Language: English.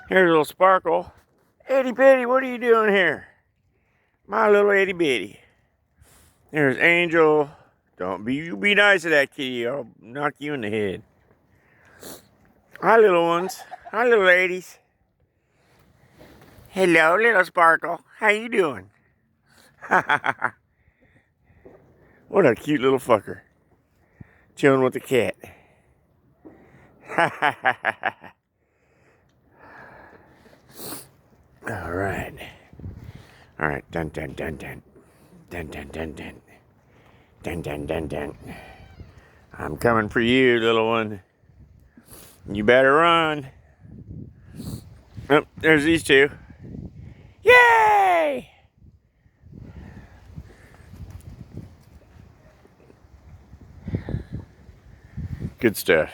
Here's a little Sparkle. Itty bitty, what are you doing here? My little itty bitty. There's Angel. You be nice to that kitty. I'll knock you in the head. Hi, little ones. Hi, little ladies. Hello, little Sparkle. How you doing? What a cute little fucker. Chilling with the cat. All right. All right. Dun dun dun dun. Dun dun dun dun. Dun dun dun dun. I'm coming for you, little one. You better run. Oh, there's these two. Yay! Good stuff.